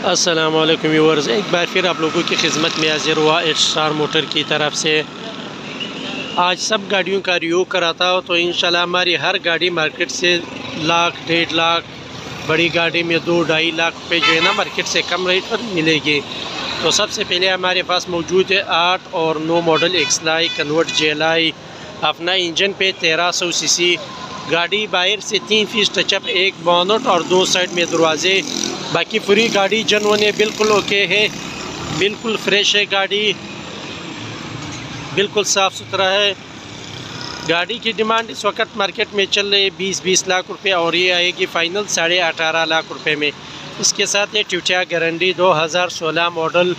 अस्सलाम वालेकुम व्यूअर्स, एक बार फिर आप लोगों की खिदमत में हाजिर हुआ स्टार मोटर की तरफ से। आज सब गाड़ियों का रिव्यू कराता हूँ। तो इंशाल्लाह हमारी हर गाड़ी मार्केट से लाख 1.5 लाख, बड़ी गाड़ी में 2-2.5 लाख रुपये जो है ना मार्केट से कम रेट पर मिलेगी। तो सबसे पहले हमारे पास मौजूद है 8 और 9 मॉडल एक्सलाई कन्वर्ट जेलाई, अपना इंजन पे 1300 सीसी। गाड़ी बाहर से 3 फीस टचअप, एक बोनट और 2 साइड में दरवाजे। बाकी पूरी गाड़ी जनवन है, बिल्कुल ओके है, बिल्कुल फ्रेश है गाड़ी, बिल्कुल साफ़ सुथरा है। गाड़ी की डिमांड इस वक्त मार्केट में चल रही है 20-20 लाख रुपए और ये आएगी फ़ाइनल 18.5 लाख रुपए में। इसके साथ ये ट्यूटा गारंटी 2016 मॉडल,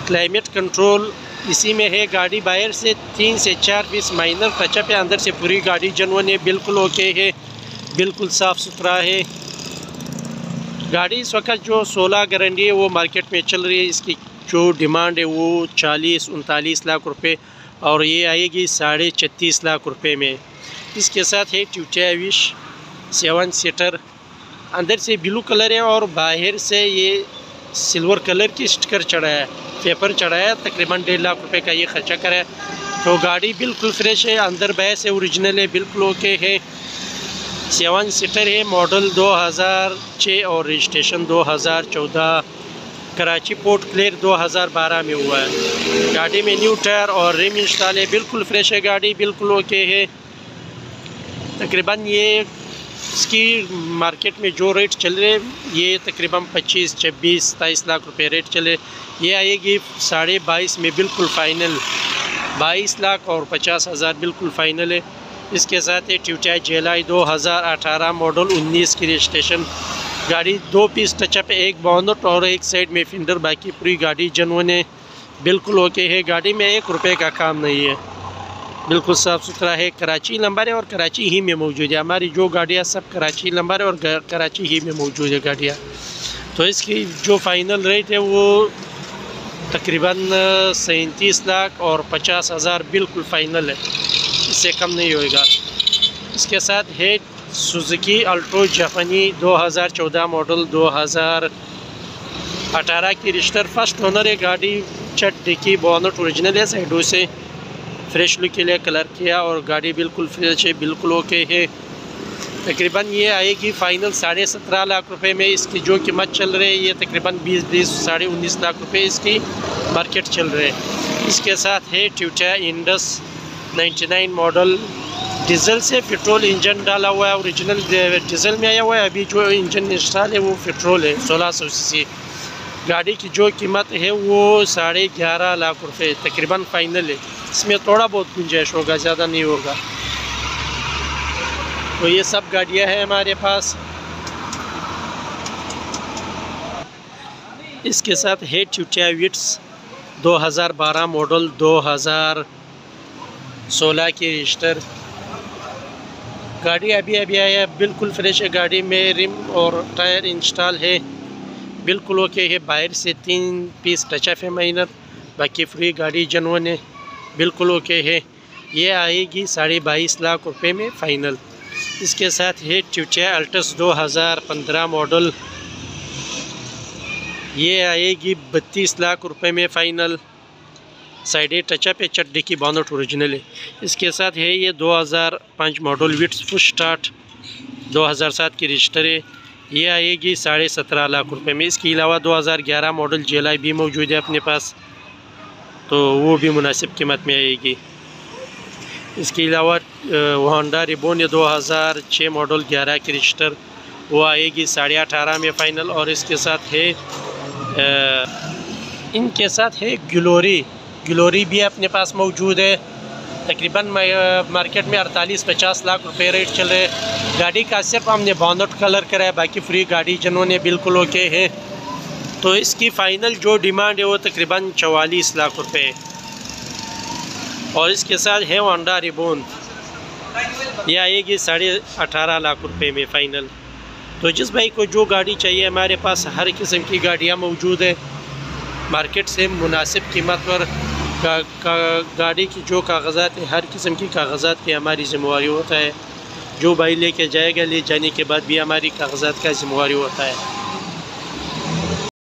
क्लाइमेट कंट्रोल इसी में है। गाड़ी बाहर से 3 से 4 पीस माइनर टचअप है, अंदर से पूरी गाड़ी जनवन है, बिल्कुल ओके है, बिल्कुल साफ़ सुथरा है। गाड़ी इस वक्त जो 16 गारंटी है वो मार्केट में चल रही है। इसकी जो डिमांड है वो 40-39 लाख रुपए और ये आएगी 36.5 लाख रुपए में। इसके साथ है ट्यूटा विश 7 सीटर, अंदर से ब्लू कलर है और बाहर से ये सिल्वर कलर की स्टिकर चढ़ा है, पेपर चढ़ा है। तकरीबन 1.5 लाख रुपए का ये खर्चा करा है। तो गाड़ी बिल्कुल फ्रेश है, अंदर बाहर से ओरिजिनल है, बिल्कुल ओके है। 7 सीटर है, मॉडल 2006 और रजिस्ट्रेशन 2014, कराची पोर्ट क्लियर 2012 में हुआ है। गाड़ी में न्यू टायर और रिम इंस्टॉल है, बिल्कुल फ्रेश है गाड़ी, बिल्कुल ओके है। तकरीबन ये इसकी मार्केट में जो रेट चल रहे ये तकरीबन 25, 26, 27 लाख रुपए रेट चले। ये आएगी 22.5 में, बिल्कुल फ़ाइनल 22 लाख और 50,000 बिल्कुल फ़ाइनल है। इसके साथ ये ट्यूटा जेलाई 2018 मॉडल 19 की रजिस्ट्रेशन। गाड़ी 2 पीस टचअप, एक बोनट और एक साइड में फिंडर, बाकी पूरी गाड़ी जनवन है, बिल्कुल ओके है। गाड़ी में 1 रुपये का काम नहीं है, बिल्कुल साफ़ सुथरा है। कराची नंबर है और कराची ही में मौजूद है। हमारी जो गाड़ियाँ सब कराची नंबर है और कराची ही में मौजूद है गाड़ियाँ। तो इसकी जो फ़ाइनल रेट है वो तकरीबन 37 लाख और 50,000 बिल्कुल फ़ाइनल है, इससे कम नहीं होएगा। इसके साथ है सुजुकी अल्टो जापानी 2014 मॉडल 2018 की रजिस्टर, फर्स्ट ओनर है। गाड़ी छत डिक्की बोनट ओरिजिनल है, साइडों से फ्रेश लुक के लिए कलर किया और गाड़ी बिल्कुल फ्रेश है, बिल्कुल ओके है। तकरीबन ये आएगी फ़ाइनल 17.5 लाख रुपए में। इसकी जो कीमत चल रही है ये तकरीबन 20 साढ़े 19 लाख रुपए इसकी मार्केट चल रहे हैं। इसके साथ है ट्यूटा इंडस 99 मॉडल, डीजल से पेट्रोल इंजन डाला हुआ है, ओरिजिनल डीजल में आया हुआ है। अभी जो इंजन इंस्टॉल है वो पेट्रोल है 1600 सीसी। गाड़ी की जो कीमत है वो 11.5 लाख रुपए तकरीबन फ़ाइनल है। इसमें थोड़ा बहुत गुंजाइश होगा, ज़्यादा नहीं होगा। तो ये सब गाड़ियाँ हैं हमारे पास। इसके साथ है ट्यूटा विट्स 2012 मॉडल 2016 की रजिस्टर। गाड़ी अभी आया, बिल्कुल फ्रेश है। गाड़ी में रिम और टायर इंस्टॉल है, बिल्कुल ओके है। बाहर से 3 पीस टचअप है माइनर, बाकी फ्री गाड़ी जनवन है, बिल्कुल ओके है। ये आएगी 22.5 लाख रुपए में फ़ाइनल। इसके साथ है ट्यूटा अल्टस 2015 मॉडल, ये आएगी 32 लाख रुपए में फ़ाइनल। साइड टचअप है, चड्डी की बोनट ओरिजिनल है। इसके साथ है ये 2005 मॉडल विट्स फुश स्टार्ट 2007 की रजिस्टर है, ये आएगी 17.5 लाख रुपए में। इसके अलावा 2011 मॉडल जेलाई भी मौजूद है अपने पास, तो वो भी मुनासिब कीमत में आएगी। इसके अलावा होंडा रिबोन 2006 मॉडल 11 की रजिस्टर, वो आएगी 18.5 में फ़ाइनल। और इसके साथ है इनके साथ है ग्लोरी भी अपने पास मौजूद है। तकरीबन मार्केट में 48-50 लाख रुपए रेट चल रहे हैं। गाड़ी का सिर्फ हमने बोनट कलर करा है, बाकी फ्री गाड़ी जिन्होंने बिल्कुल ओके है। तो इसकी फ़ाइनल जो डिमांड है वो तकरीबन 44 लाख रुपए है। और इसके साथ है होंडा रिबोन, यह आएगी 18.5 लाख रुपए में फ़ाइनल। तो जिस भाई को जो गाड़ी चाहिए हमारे पास हर किस्म की गाड़ियाँ मौजूद है, मार्केट से मुनासिब कीमत पर गाड़ी की जो कागज़ात है, हर किस्म की कागज़ात की हमारी ज़िम्मेवारी होता है। जो भाई लेके जाएगा, ले जाने के बाद भी हमारी कागज़ात का ज़िम्मेवारी होता है।